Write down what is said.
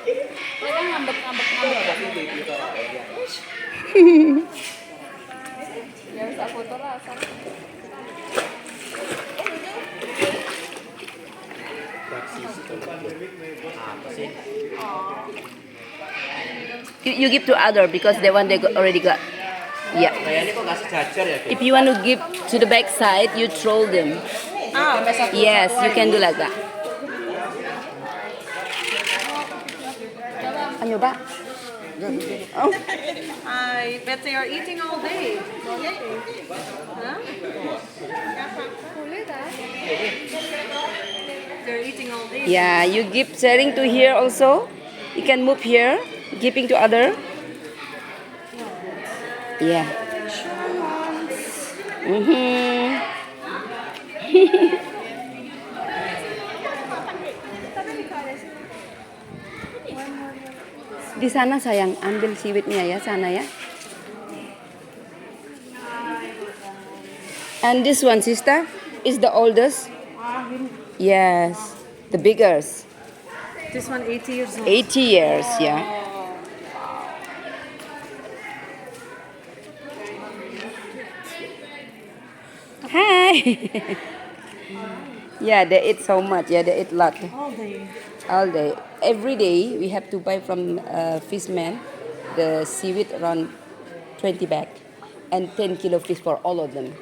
Mereka ngambek-ngambek ya bisa foto lah asal. You give to other because they want already got. Yeah. Kayaknya kok kasih jajar ya? If you want to give to the back side, you throw them. Sampai satu. Yes, you can do like that. Ano ba? Oh. I bet they are eating all day. Huh? They're eating all day. Yeah, you give sharing to here also. You can move here, giving to other. Yeah. Di sana sayang, ambil siwitnya ya, sana ya. And this one, sister, is the oldest. Yes, the biggest. This one 80 years old. 80 years, yeah. Hi. Yeah, they eat so much. Yeah, they eat a lot. All day. All day. Every day we have to buy from fishman the seaweed around 20 bag and 10 kilo fish for all of them.